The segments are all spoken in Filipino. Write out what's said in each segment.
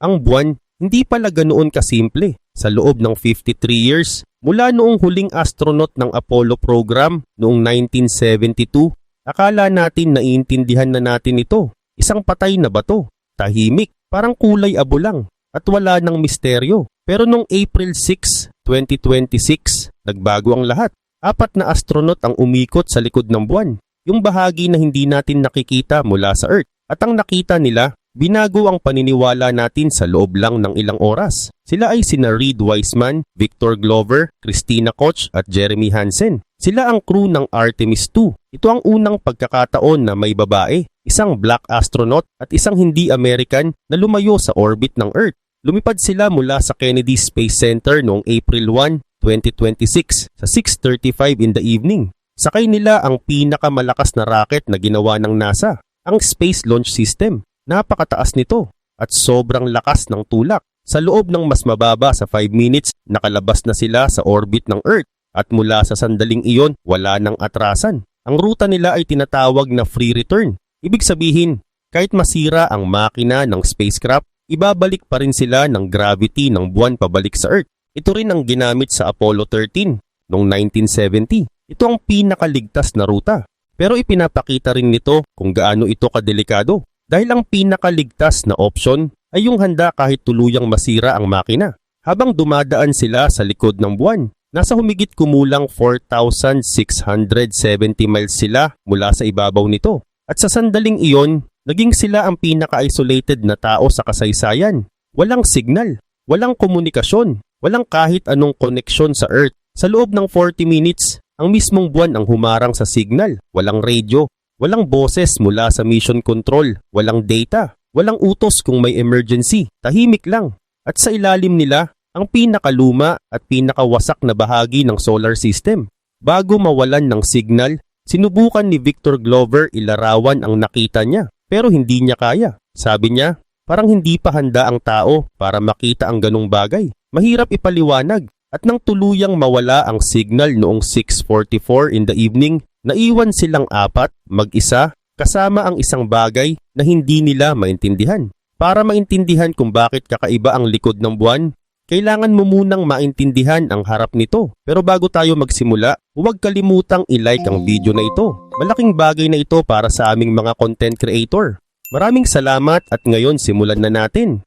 Ang buwan, hindi pala ganoon kasimple. Sa loob ng 53 years, mula noong huling astronaut ng Apollo program noong 1972, akala natin naiintindihan na natin ito. Isang patay na bato, tahimik, parang kulay abo lang, at wala ng misteryo. Pero noong April 6, 2026, nagbago ang lahat. 4 na astronaut ang umikot sa likod ng buwan, yung bahagi na hindi natin nakikita mula sa Earth. At ang nakita nila, binago ang paniniwala natin sa loob lang ng ilang oras. Sila ay sina Reid Wiseman, Victor Glover, Christina Koch at Jeremy Hansen. Sila ang crew ng Artemis 2. Ito ang unang pagkakataon na may babae, isang black astronaut at isang hindi American na lumayo sa orbit ng Earth. Lumipad sila mula sa Kennedy Space Center noong April 1, 2026 sa 6:35 in the evening. Sakay nila ang pinakamalakas na rocket na ginawa ng NASA, ang Space Launch System. Napakataas nito at sobrang lakas ng tulak. Sa loob ng mas mababa sa 5 minutes, nakalabas na sila sa orbit ng Earth at mula sa sandaling iyon, wala nang atrasan. Ang ruta nila ay tinatawag na free return. Ibig sabihin, kahit masira ang makina ng spacecraft, ibabalik pa rin sila ng gravity ng buwan pabalik sa Earth. Ito rin ang ginamit sa Apollo 13 noong 1970. Ito ang pinakaligtas na ruta. Pero ipinapakita rin nito kung gaano ito kadelikado. Dahil ang pinakaligtas na option ay yung handa kahit tuluyang masira ang makina. Habang dumadaan sila sa likod ng buwan, nasa humigit kumulang 4,670 miles sila mula sa ibabaw nito. At sa sandaling iyon, naging sila ang pinaka-isolated na tao sa kasaysayan. Walang signal, walang komunikasyon, walang kahit anong koneksyon sa Earth. Sa loob ng 40 minutes, ang mismong buwan ang humarang sa signal. Walang radio, walang boses mula sa mission control, walang data, walang utos kung may emergency, tahimik lang. At sa ilalim nila, ang pinakaluma at pinakawasak na bahagi ng solar system. Bago mawalan ng signal, sinubukan ni Victor Glover ilarawan ang nakita niya, pero hindi niya kaya. Sabi niya, parang hindi pa handa ang tao para makita ang ganong bagay. Mahirap ipaliwanag. At nang tuluyang mawala ang signal noong 6:44 in the evening, naiwan silang 4, mag-isa, kasama ang isang bagay na hindi nila maintindihan. Para maintindihan kung bakit kakaiba ang likod ng buwan, kailangan mo munang maintindihan ang harap nito. Pero bago tayo magsimula, huwag kalimutang i-like ang video na ito. Malaking bagay na ito para sa aming mga content creator. Maraming salamat at ngayon simulan na natin.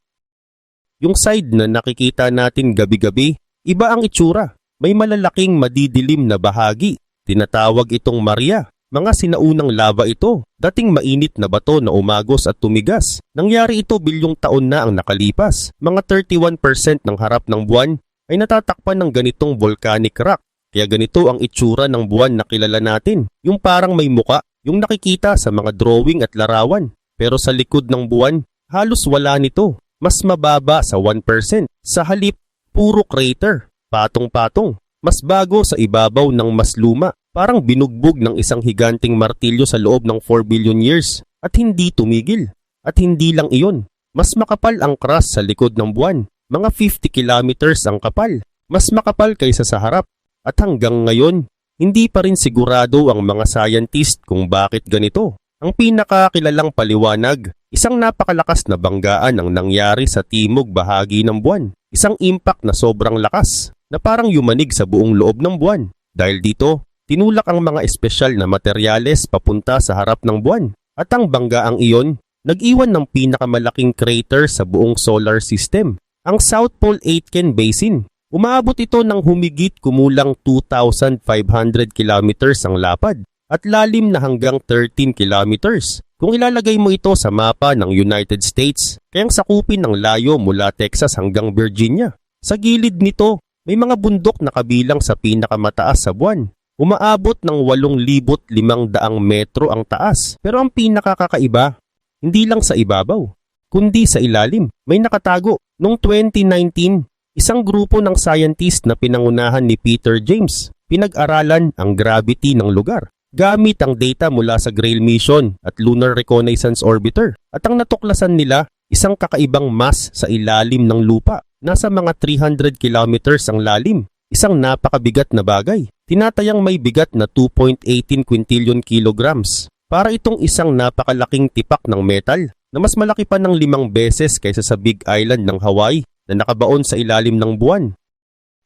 Yung side na nakikita natin gabi-gabi, iba ang itsura. May malalaking madidilim na bahagi. Tinatawag itong Maria. Mga sinaunang lava ito. Dating mainit na bato na umagos at tumigas. Nangyari ito bilyong taon na ang nakalipas. Mga 31% ng harap ng buwan ay natatakpan ng ganitong volcanic rock. Kaya ganito ang itsura ng buwan na kilala natin. Yung parang may muka, yung nakikita sa mga drawing at larawan. Pero sa likod ng buwan, halos wala nito. Mas mababa sa 1%. Sa halip, puro crater, patong-patong, mas bago sa ibabaw ng mas luma, parang binugbog ng isang higanting martilyo sa loob ng 4 billion years at hindi tumigil. At hindi lang iyon, mas makapal ang crust sa likod ng buwan, mga 50 kilometers ang kapal, mas makapal kaysa sa harap. At hanggang ngayon, hindi pa rin sigurado ang mga scientist kung bakit ganito. Ang pinakakilalang paliwanag, isang napakalakas na banggaan ang nangyari sa timog bahagi ng buwan. Isang impact na sobrang lakas na parang yumanig sa buong loob ng buwan. Dahil dito, tinulak ang mga espesyal na materyales papunta sa harap ng buwan. At ang banggaang iyon, nag-iwan ng pinakamalaking crater sa buong solar system, ang South Pole Aitken Basin. Umaabot ito ng humigit kumulang 2,500 kilometers ang lapad at lalim na hanggang 13 kilometers. Kung ilalagay mo ito sa mapa ng United States, kayang sakupin ng layo mula Texas hanggang Virginia. Sa gilid nito, may mga bundok na kabilang sa pinakamataas sa buwan. Umaabot ng 8,500 metro ang taas. Pero ang pinakakaiba, hindi lang sa ibabaw, kundi sa ilalim. May nakatago. Noong 2019, isang grupo ng scientist na pinangunahan ni Peter James, pinag-aralan ang gravity ng lugar gamit ang data mula sa Grail mission at Lunar Reconnaissance Orbiter. At ang natuklasan nila, isang kakaibang mass sa ilalim ng lupa. Nasa mga 300 kilometers ang lalim. Isang napakabigat na bagay. Tinatayang may bigat na 2.18 quintillion kilograms. Para itong isang napakalaking tipak ng metal na mas malaki pa ng 5 beses kaysa sa Big Island ng Hawaii na nakabaon sa ilalim ng buwan.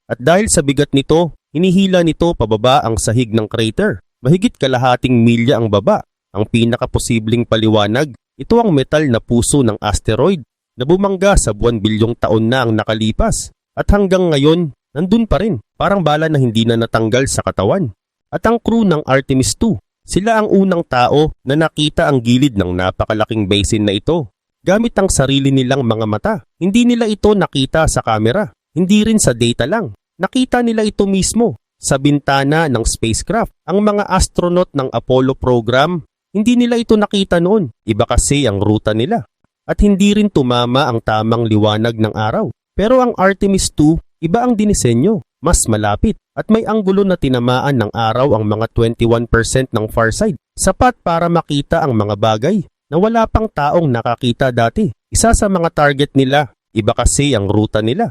At dahil sa bigat nito, hinihila nito pababa ang sahig ng crater. Mahigit kalahating milya ang baba. Ang pinakaposibleng paliwanag, ito ang metal na puso ng asteroid na bumangga sa buwan bilyong taon na ang nakalipas. At hanggang ngayon, nandun pa rin, parang bala na hindi na natanggal sa katawan. At ang crew ng Artemis 2, sila ang unang tao na nakita ang gilid ng napakalaking basin na ito. Gamit ang sarili nilang mga mata, hindi nila ito nakita sa kamera, hindi rin sa data lang. Nakita nila ito mismo sa bintana ng spacecraft. Ang mga astronaut ng Apollo program, hindi nila ito nakita noon. Iba kasi ang ruta nila. At hindi rin tumama ang tamang liwanag ng araw. Pero ang Artemis 2, iba ang dinisenyo. Mas malapit at may anggulo na tinamaan ng araw ang mga 21% ng far side. Sapat para makita ang mga bagay na wala pang taong nakakita dati. Isa sa mga target nila, iba kasi ang ruta nila.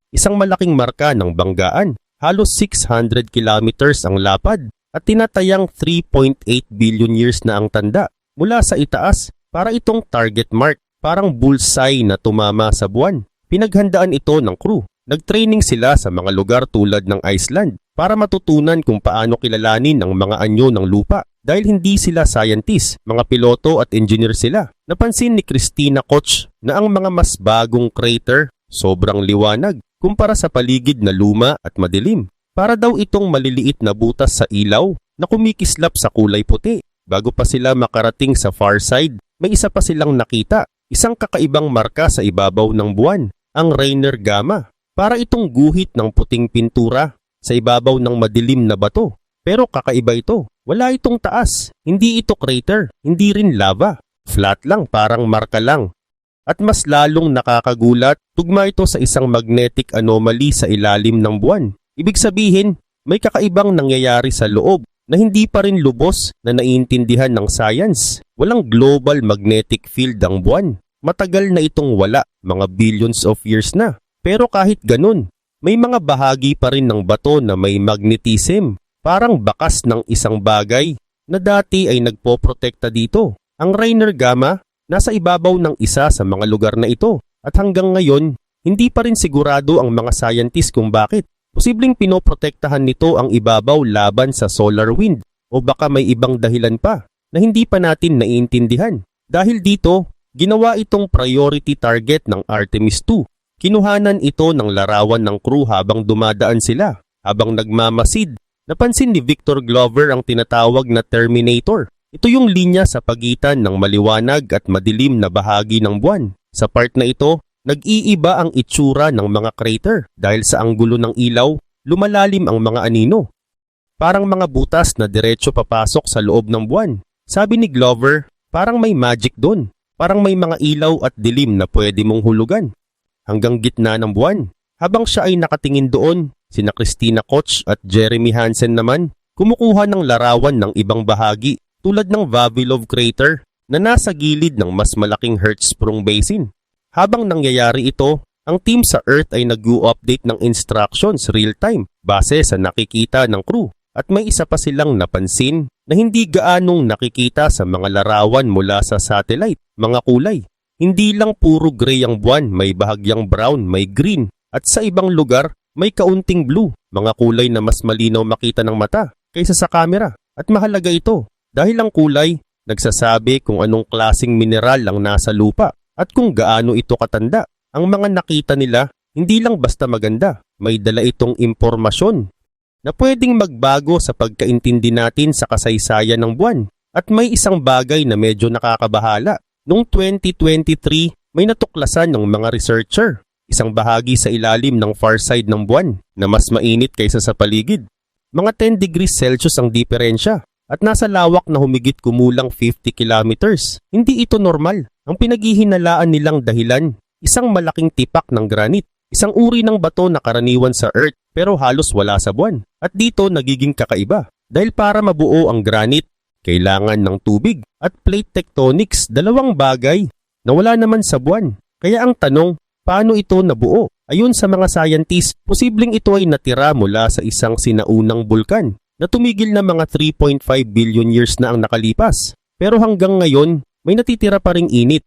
Isang malaking marka ng banggaan, halos 600 kilometers ang lapad at tinatayang 3.8 billion years na ang tanda. Mula sa itaas, para itong target mark, parang bullseye na tumama sa buwan. Pinaghandaan ito ng crew. Nagtraining sila sa mga lugar tulad ng Iceland para matutunan kung paano kilalanin ang mga anyo ng lupa. Dahil hindi sila scientist, mga piloto at engineer sila. Napansin ni Christina Koch na ang mga mas bagong crater sobrang liwanag kumpara sa paligid na luma at madilim. Para daw itong maliliit na butas sa ilaw na kumikislap sa kulay puti. Bago pa sila makarating sa far side, may isa pa silang nakita. Isang kakaibang marka sa ibabaw ng buwan, ang Rainier Gamma. Para itong guhit ng puting pintura sa ibabaw ng madilim na bato. Pero kakaiba ito. Wala itong taas. Hindi ito crater. Hindi rin lava. Flat lang, parang marka lang. At mas lalong nakakagulat, tugma ito sa isang magnetic anomaly sa ilalim ng buwan. Ibig sabihin, may kakaibang nangyayari sa loob na hindi pa rin lubos na naiintindihan ng science. Walang global magnetic field ang buwan. Matagal na itong wala, mga billions of years na. Pero kahit ganun, may mga bahagi pa rin ng bato na may magnetism, parang bakas ng isang bagay na dati ay nagpoprotekta dito. Ang Rainier Gamma, nasa ibabaw ng isa sa mga lugar na ito at hanggang ngayon, hindi pa rin sigurado ang mga scientist kung bakit. Posibleng pinoprotektahan nito ang ibabaw laban sa solar wind o baka may ibang dahilan pa na hindi pa natin naiintindihan. Dahil dito, ginawa itong priority target ng Artemis 2. Kinuhanan ito ng larawan ng crew habang dumadaan sila. Habang nagmamasid, napansin ni Victor Glover ang tinatawag na Terminator. Ito yung linya sa pagitan ng maliwanag at madilim na bahagi ng buwan. Sa part na ito, nag-iiba ang itsura ng mga crater dahil sa anggulo ng ilaw, lumalalim ang mga anino. Parang mga butas na diretso papasok sa loob ng buwan. Sabi ni Glover, parang may magic doon. Parang may mga ilaw at dilim na pwede mong hulugan. Hanggang gitna ng buwan. Habang siya ay nakatingin doon, sina Christina Koch at Jeremy Hansen naman kumukuha ng larawan ng ibang bahagi tulad ng Vavilov Crater na nasa gilid ng mas malaking Hertzsprung Basin. Habang nangyayari ito, ang team sa Earth ay nag-u-update ng instructions real-time base sa nakikita ng crew at may isa pa silang napansin na hindi gaanong nakikita sa mga larawan mula sa satellite, mga kulay. Hindi lang puro gray ang buwan, may bahagyang brown, may green, at sa ibang lugar, may kaunting blue, mga kulay na mas malinaw makita ng mata kaysa sa kamera. At mahalaga ito, dahil ang kulay, nagsasabi kung anong klaseng mineral ang nasa lupa at kung gaano ito katanda. Ang mga nakita nila, hindi lang basta maganda, may dala itong impormasyon na pwedeng magbago sa pagkaintindi natin sa kasaysayan ng buwan. At may isang bagay na medyo nakakabahala. Noong 2023, may natuklasan ng mga researcher, isang bahagi sa ilalim ng far side ng buwan na mas mainit kaysa sa paligid. Mga 10 degrees Celsius ang diferensya at nasa lawak na humigit kumulang 50 kilometers. Hindi ito normal. Ang pinaghihinalaan nilang dahilan, isang malaking tipak ng granite, isang uri ng bato na karaniwan sa Earth pero halos wala sa buwan. At dito nagiging kakaiba dahil para mabuo ang granite, kailangan ng tubig at plate tectonics, dalawang bagay na wala naman sa buwan. Kaya ang tanong, paano ito nabuo? Ayon sa mga scientists, posibleng ito ay natira mula sa isang sinaunang bulkan na tumigil na mga 3.5 billion years na ang nakalipas. Pero hanggang ngayon, may natitira pa ring init.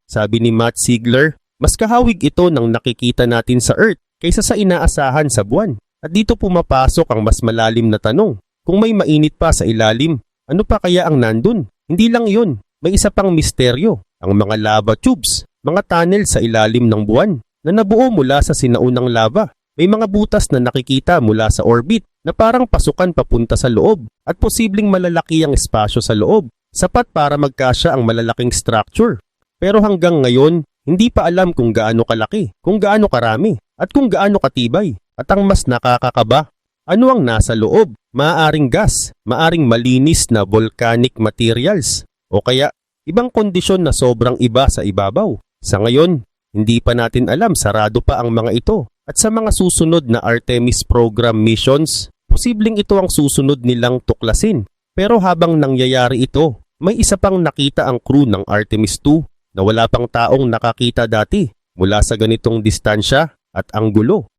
Sabi ni Matt Ziegler, mas kahawig ito ng nakikita natin sa Earth kaysa sa inaasahan sa buwan. At dito pumapasok ang mas malalim na tanong. Kung may mainit pa sa ilalim, ano pa kaya ang nandun? Hindi lang yun, may isa pang misteryo. Ang mga lava tubes, mga tunnel sa ilalim ng buwan na nabuo mula sa sinaunang lava. May mga butas na nakikita mula sa orbit na parang pasukan papunta sa loob at posibleng malalaki ang espasyo sa loob, sapat para magkasya ang malalaking structure. Pero hanggang ngayon, hindi pa alam kung gaano kalaki, kung gaano karami, at kung gaano katibay. At ang mas nakakakaba, ano ang nasa loob? Maaaring gas, maaring malinis na volcanic materials, o kaya ibang kondisyon na sobrang iba sa ibabaw. Sa ngayon, hindi pa natin alam, sarado pa ang mga ito. At sa mga susunod na Artemis program missions, posibleng ito ang susunod nilang tuklasin. Pero habang nangyayari ito, may isa pang nakita ang crew ng Artemis 2 na wala pang taong nakakita dati mula sa ganitong distansya at anggulo.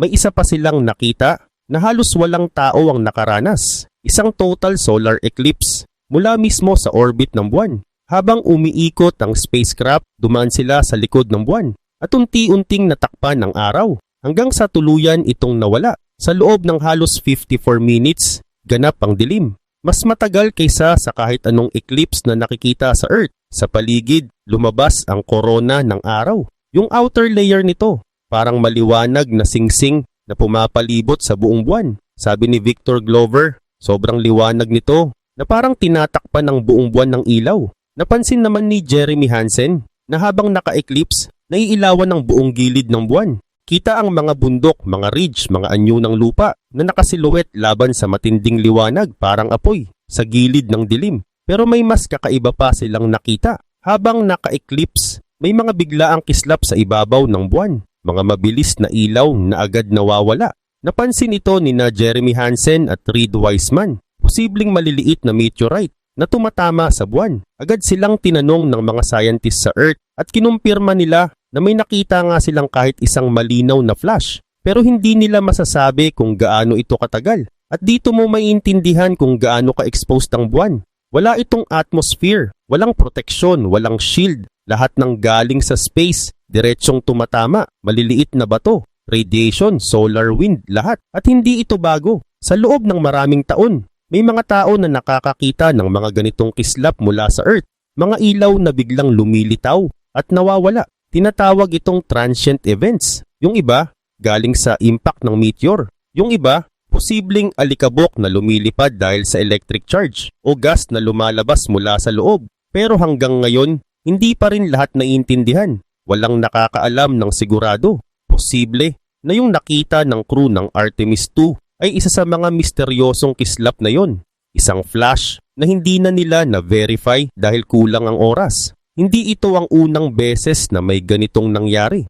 May isa pa silang nakita na halos walang tao ang nakaranas, isang total solar eclipse mula mismo sa orbit ng buwan. Habang umiikot ang spacecraft, dumaan sila sa likod ng buwan at unti-unting natakpan ng araw hanggang sa tuluyan itong nawala. Sa loob ng halos 54 minutes, ganap ang dilim. Mas matagal kaysa sa kahit anong eclipse na nakikita sa Earth. Sa paligid, lumabas ang korona ng araw. Yung outer layer nito, parang maliwanag na singsing na pumapalibot sa buong buwan. Sabi ni Victor Glover, sobrang liwanag nito na parang tinatakpan ng buong buwan ng ilaw. Napansin naman ni Jeremy Hansen na habang naka-eclipse, naiilawan ng buong gilid ng buwan. Kita ang mga bundok, mga ridge, mga anyo ng lupa na nakasiluwet laban sa matinding liwanag parang apoy sa gilid ng dilim. Pero may mas kakaiba pa silang nakita. Habang naka-eclipse, may mga biglaang kislap sa ibabaw ng buwan. Mga mabilis na ilaw na agad nawawala. Napansin ito ni na Jeremy Hansen at Reed Wiseman. Posibleng maliliit na meteorite na tumatama sa buwan. Agad silang tinanong ng mga scientists sa Earth at kinumpirma nila na may nakita nga silang kahit isang malinaw na flash. Pero hindi nila masasabi kung gaano ito katagal. At dito mo maiintindihan kung gaano ka-exposed ang buwan. Wala itong atmosphere, walang proteksyon, walang shield. Lahat ng galing sa space, diretsyong tumatama, maliliit na bato, radiation, solar wind, lahat. At hindi ito bago. Sa loob ng maraming taon, may mga tao na nakakakita ng mga ganitong kislap mula sa Earth. Mga ilaw na biglang lumilitaw at nawawala. Tinatawag itong transient events. Yung iba, galing sa impact ng meteor. Yung iba, posibleng alikabok na lumilipad dahil sa electric charge o gas na lumalabas mula sa loob. Pero hanggang ngayon, hindi pa rin lahat naiintindihan. Walang nakakaalam ng sigurado. Posible na yung nakita ng crew ng Artemis 2 ay isa sa mga misteryosong kislap na yon. Isang flash na hindi na nila na-verify dahil kulang ang oras. Hindi ito ang unang beses na may ganitong nangyari.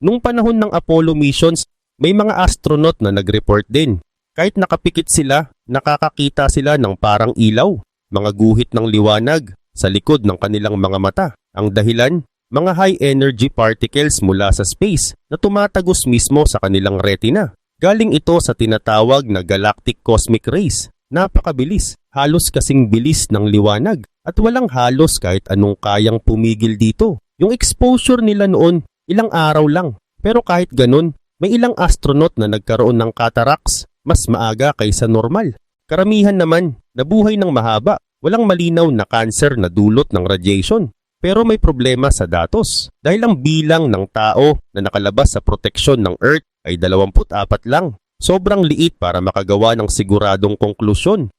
Nung panahon ng Apollo missions, may mga astronaut na nag-report din. Kahit nakapikit sila, nakakakita sila ng parang ilaw, mga guhit ng liwanag sa likod ng kanilang mga mata. Ang dahilan, mga high-energy particles mula sa space na tumatagos mismo sa kanilang retina. Galing ito sa tinatawag na galactic cosmic rays. Napakabilis, halos kasing bilis ng liwanag at walang halos kahit anong kayang pumigil dito. Yung exposure nila noon, ilang araw lang. Pero kahit ganun, may ilang astronaut na nagkaroon ng cataracts mas maaga kaysa normal. Karamihan naman, nabuhay ng mahaba, walang malinaw na cancer na dulot ng radiation. Pero may problema sa datos dahil ang bilang ng tao na nakalabas sa proteksyon ng Earth ay 24 lang. Sobrang liit para makagawa ng siguradong konklusyon.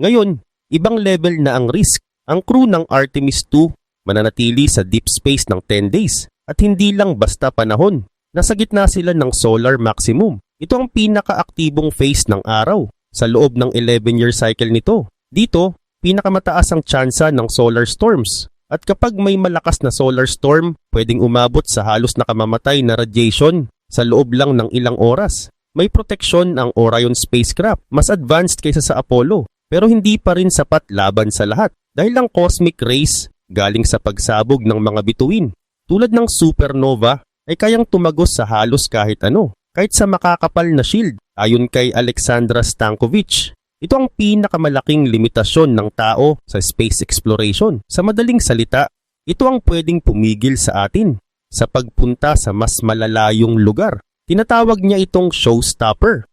Ngayon, ibang level na ang risk. Ang crew ng Artemis 2 mananatili sa deep space ng 10 days at hindi lang basta panahon. Nasa gitna sila ng solar maximum. Ito ang pinakaaktibong phase ng araw sa loob ng 11-year cycle nito. Dito, pinakamataas ang tsansa ng solar storms. At kapag may malakas na solar storm, pwedeng umabot sa halos nakamamatay na radiation sa loob lang ng ilang oras. May proteksyon ang Orion spacecraft, mas advanced kaysa sa Apollo, pero hindi pa rin sapat laban sa lahat dahil ang cosmic rays galing sa pagsabog ng mga bituin. Tulad ng supernova ay kayang tumagos sa halos kahit ano, kahit sa makakapal na shield. Ayon kay Alexandra Stankovic, ito ang pinakamalaking limitasyon ng tao sa space exploration. Sa madaling salita, Ito ang pwedeng pumigil sa atin sa pagpunta sa mas malalayong lugar. Tinatawag niya itong showstopper.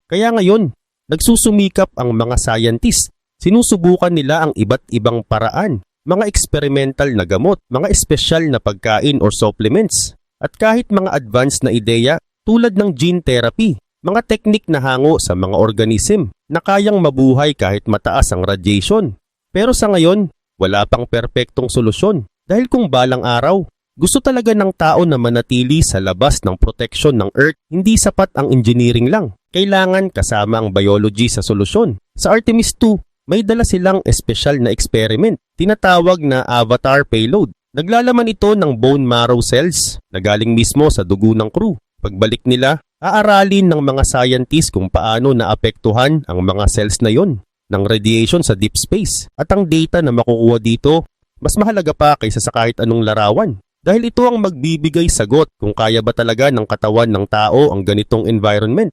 Kaya ngayon, nagsusumikap ang mga scientist. Sinusubukan nila ang iba't ibang paraan, mga experimental na gamot, mga espesyal na pagkain or supplements, at kahit mga advanced na ideya tulad ng gene therapy, mga teknik na hango sa mga organism na kayang mabuhay kahit mataas ang radiation. Pero sa ngayon, wala pang perpektong solusyon dahil kung balang araw, gusto talaga ng tao na manatili sa labas ng proteksyon ng Earth, hindi sapat ang engineering lang. Kailangan kasama ang biology sa solusyon. Sa Artemis 2, may dala silang espesyal na experiment, tinatawag na Avatar Payload. Naglalaman ito ng bone marrow cells na galing mismo sa dugo ng crew. Pagbalik nila, aaralin ng mga scientists kung paano naapektuhan ang mga cells na yon ng radiation sa deep space. At ang data na makukuha dito, mas mahalaga pa kaysa sa kahit anong larawan. Dahil ito ang magbibigay sagot kung kaya ba talaga ng katawan ng tao ang ganitong environment.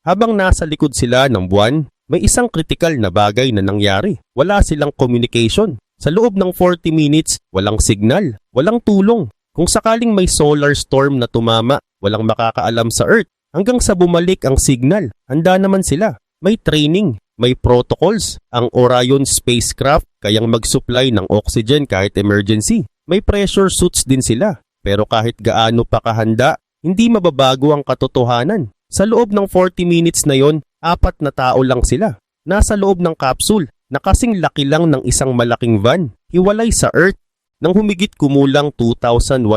Habang nasa likod sila ng buwan, may isang kritikal na bagay na nangyari. Wala silang communication. Sa loob ng 40 minutes, walang signal, walang tulong. Kung sakaling may solar storm na tumama, walang makakaalam sa Earth. Hanggang sa bumalik ang signal, handa naman sila. May training, may protocols. Ang Orion spacecraft kayang mag-supply ng oxygen kahit emergency. May pressure suits din sila. Pero kahit gaano pa kahanda, hindi mababago ang katotohanan. Sa loob ng 40 minutes na yon, 4 na tao lang sila. Nasa loob ng capsule na kasing laki lang ng isang malaking van, hiwalay sa Earth. Nang humigit kumulang 2,160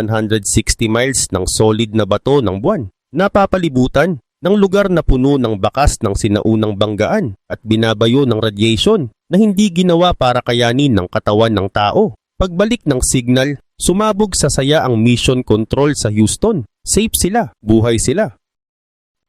miles ng solid na bato ng buwan, napapalibutan ng lugar na puno ng bakas ng sinaunang banggaan at binabayo ng radiation na hindi ginawa para kayanin ng katawan ng tao. Pagbalik ng signal, sumabog sa saya ang mission control sa Houston. Safe sila, buhay sila.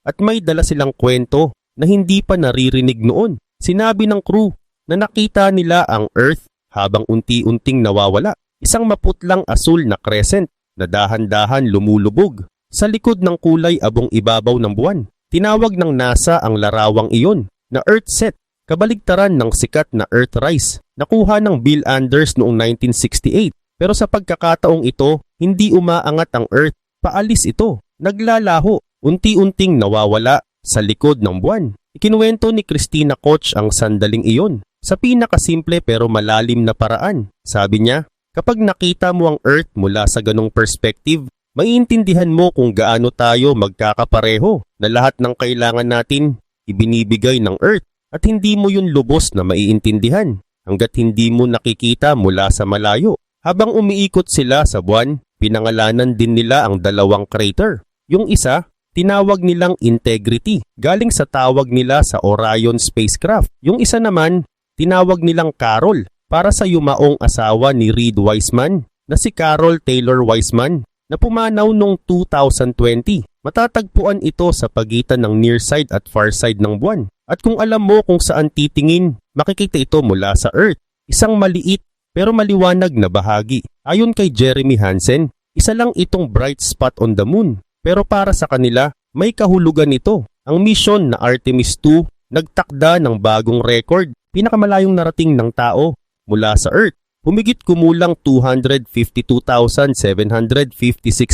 At may dala silang kwento na hindi pa naririnig noon. Sinabi ng crew na nakita nila ang Earth habang unti-unting nawawala. Isang maputlang asul na crescent na dahan-dahan lumulubog sa likod ng kulay abong ibabaw ng buwan. Tinawag ng NASA ang larawang iyon na Earthset, kabaligtaran ng sikat na Earthrise. Nakuha ng Bill Anders noong 1968. Pero sa pagkakataong ito, hindi umaangat ang Earth. Paalis ito. Naglalaho. Unti-unting nawawala sa likod ng buwan. Ikinuwento ni Christina Koch ang sandaling iyon sa pinakasimple pero malalim na paraan. Sabi niya, kapag nakita mo ang Earth mula sa ganong perspective, maiintindihan mo kung gaano tayo magkakapareho na lahat ng kailangan natin ibinibigay ng Earth at hindi mo yun lubos na maiintindihan hanggat hindi mo nakikita mula sa malayo. Habang umiikot sila sa buwan, pinangalanan din nila ang dalawang crater. Yung isa, tinawag nilang Integrity, galing sa tawag nila sa Orion spacecraft. Yung isa naman, tinawag nilang Carol, para sa yumaong asawa ni Reed Wiseman na si Carol Taylor Wiseman na pumanaw noong 2020. Matatagpuan ito sa pagitan ng near side at far side ng buwan. At kung alam mo kung saan titingin, makikita ito mula sa Earth. Isang maliit pero maliwanag na bahagi. Ayon kay Jeremy Hansen, isa lang itong bright spot on the moon. Pero para sa kanila, may kahulugan ito. Ang mission na Artemis 2 nagtakda ng bagong record, pinakamalayong narating ng tao mula sa Earth. Humigit kumulang 252,756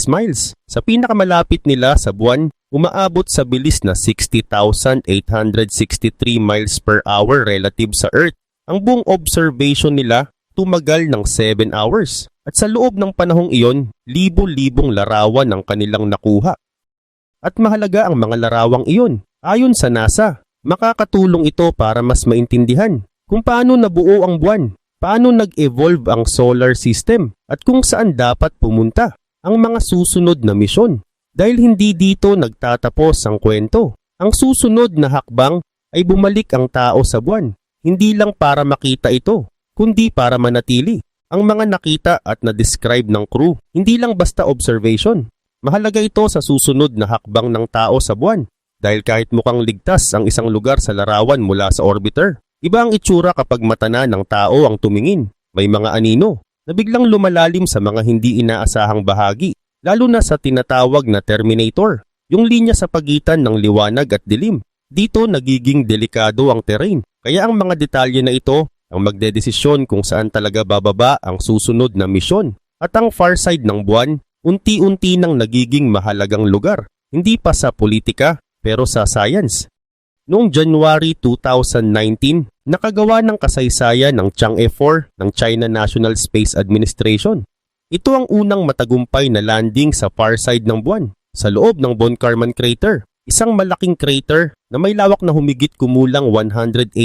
miles. Sa pinakamalapit nila sa buwan, umaabot sa bilis na 60,863 miles per hour relative sa Earth. Ang buong observation nila tumagal ng 7 hours. At sa loob ng panahong iyon, libo-libong larawan ang kanilang nakuha. At mahalaga ang mga larawang iyon. Ayon sa NASA, makakatulong ito para mas maintindihan kung paano nabuo ang buwan, paano nag-evolve ang solar system, at kung saan dapat pumunta ang mga susunod na misyon. Dahil hindi dito nagtatapos ang kwento. Ang susunod na hakbang ay bumalik ang tao sa buwan. Hindi lang para makita ito, kundi para manatili. Ang mga nakita at na-describe ng crew, hindi lang basta observation. Mahalaga ito sa susunod na hakbang ng tao sa buwan. Dahil kahit mukhang ligtas ang isang lugar sa larawan mula sa orbiter, iba ang itsura kapag mata na ng tao ang tumingin. May mga anino na biglang lumalalim sa mga hindi inaasahang bahagi, lalo na sa tinatawag na Terminator, yung linya sa pagitan ng liwanag at dilim. Dito nagiging delikado ang terrain, kaya ang mga detalye na ito ang magdedesisyon kung saan talaga bababa ang susunod na misyon. At ang far side ng buwan, unti-unti nang nagiging mahalagang lugar. Hindi pa sa politika, pero sa science. Noong January 2019, nakagawa ng kasaysayan ng Chang'e 4 ng China National Space Administration. Ito ang unang matagumpay na landing sa far side ng buwan, sa loob ng Von Karman Crater, isang malaking crater na may lawak na humigit kumulang 186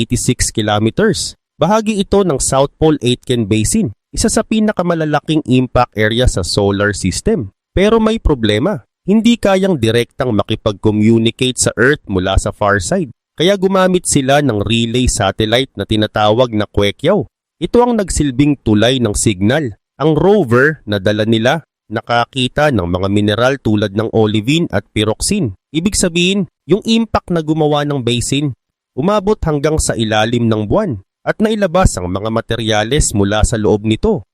kilometers. Bahagi ito ng South Pole Aitken Basin, isa sa pinakamalalaking impact area sa solar system. Pero may problema. Hindi kayang direktang makipag-communicate sa Earth mula sa far side. Kaya gumamit sila ng relay satellite na tinatawag na Queqiao. Ito ang nagsilbing tulay ng signal. Ang rover na dala nila nakakita ng mga mineral tulad ng olivine at pyroxene. Ibig sabihin, yung impact na gumawa ng basin, umabot hanggang sa ilalim ng buwan at nailabas ang mga materyales mula sa loob nito.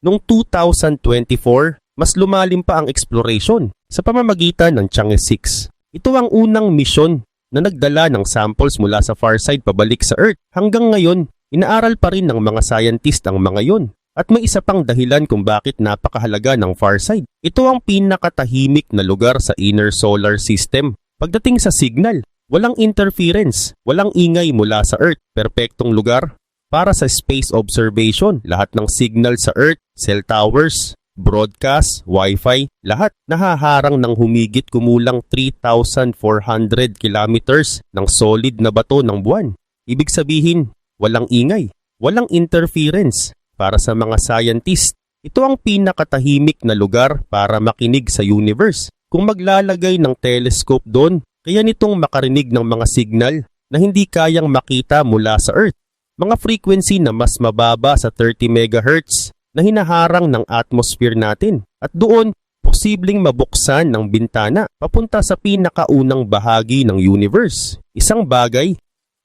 Noong 2024, mas lumalim pa ang exploration sa pamamagitan ng Chang'e 6. Ito ang unang misyon na nagdala ng samples mula sa far side pabalik sa Earth. Hanggang ngayon, inaaral pa rin ng mga scientist ang mga yon. At may isa pang dahilan kung bakit napakahalaga ng far side. Ito ang pinakatahimik na lugar sa inner solar system. Pagdating sa signal, walang interference, walang ingay mula sa Earth. Perpektong lugar para sa space observation. Lahat ng signal sa Earth, cell towers, broadcast, wifi, lahat nahaharang ng humigit kumulang 3,400 kilometers ng solid na bato ng buwan. Ibig sabihin, walang ingay, walang interference. Para sa mga scientist, ito ang pinakatahimik na lugar para makinig sa universe. Kung maglalagay ng telescope doon, kaya nitong makarinig ng mga signal na hindi kayang makita mula sa Earth. Mga frequency na mas mababa sa 30 MHz na hinaharang ng atmosphere natin. At doon, posibleng mabuksan ng bintana papunta sa pinakaunang bahagi ng universe. Isang bagay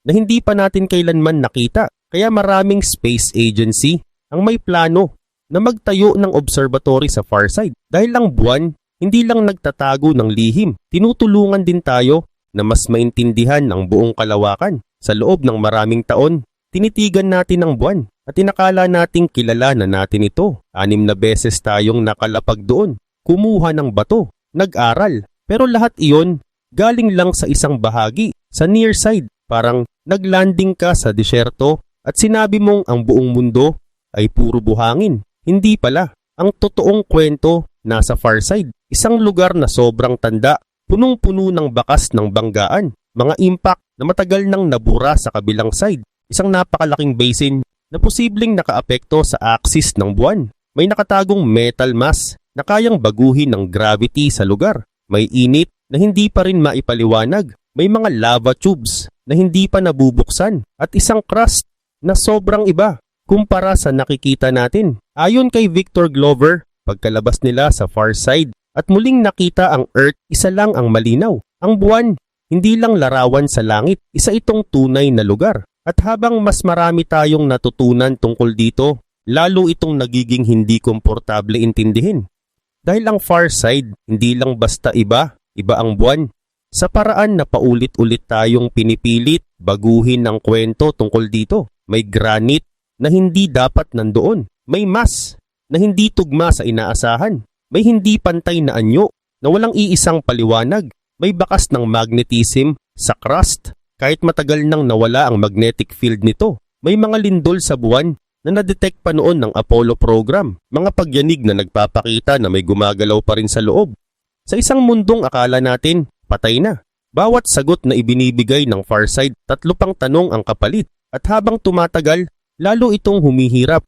na hindi pa natin kailanman nakita. Kaya maraming space agency ang may plano na magtayo ng observatory sa far side. Dahil ang buwan, hindi lang nagtatago ng lihim. Tinutulungan din tayo na mas maintindihan ang buong kalawakan. Sa loob ng maraming taon, tinitigan natin ang buwan. At inakala nating kilala na natin ito. 6 na beses tayong nakalapag doon. Kumuha ng bato. Nag-aral. Pero lahat iyon galing lang sa isang bahagi. Sa near side. Parang naglanding ka sa disyerto at sinabi mong ang buong mundo ay puro buhangin. Hindi pala. Ang totoong kwento nasa far side. Isang lugar na sobrang tanda. Punong-puno ng bakas ng banggaan. Mga impact na matagal nang nabura sa kabilang side. Isang napakalaking basin na posibleng nakaapekto sa axis ng buwan. May nakatagong metal mass na kayang baguhin ng gravity sa lugar. May init na hindi pa rin maipaliwanag. May mga lava tubes na hindi pa nabubuksan. At isang crust na sobrang iba kumpara sa nakikita natin. Ayon kay Victor Glover, pagkalabas nila sa far side at muling nakita ang Earth, isa lang ang malinaw. Ang buwan, hindi lang larawan sa langit. Isa itong tunay na lugar. At habang mas marami tayong natutunan tungkol dito, lalo itong nagiging hindi komportable intindihin. Dahil ang far side, hindi lang basta iba ang buwan. Sa paraan na paulit-ulit tayong pinipilit, baguhin ang kwento tungkol dito. May granite na hindi dapat nandoon. May mass na hindi tugma sa inaasahan. May hindi pantay na anyo na walang iisang paliwanag. May bakas ng magnetism sa crust. Kahit matagal nang nawala ang magnetic field nito, may mga lindol sa buwan na nadetect pa noon ng Apollo program. Mga pagyanig na nagpapakita na may gumagalaw pa rin sa loob. Sa isang mundong akala natin, patay na. Bawat sagot na ibinibigay ng far side, 3 pang tanong ang kapalit. At habang tumatagal, lalo itong humihirap.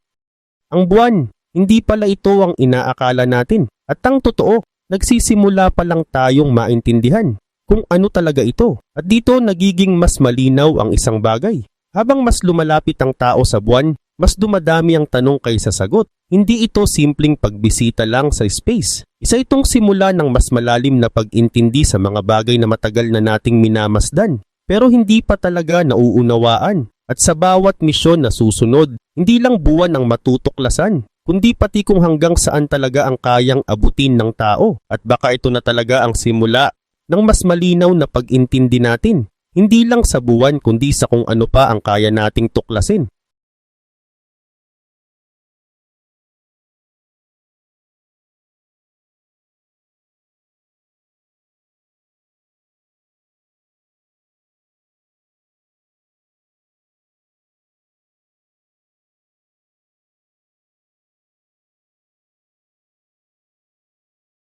Ang buwan, hindi pala ito ang inaakala natin. At ang totoo, nagsisimula pa lang tayong maintindihan kung ano talaga ito. At dito nagiging mas malinaw ang isang bagay. Habang mas lumalapit ang tao sa buwan, mas dumadami ang tanong kaysa sagot. Hindi ito simpleng pagbisita lang sa space. Isa itong simula ng mas malalim na pag-intindi sa mga bagay na matagal na nating minamasdan. Pero hindi pa talaga nauunawaan. At sa bawat misyon na susunod, hindi lang buwan ang matutuklasan, kundi pati kung hanggang saan talaga ang kayang abutin ng tao. At baka ito na talaga ang simula ng mas malinaw na pag-intindi natin, hindi lang sa buwan kundi sa kung ano pa ang kaya nating tuklasin.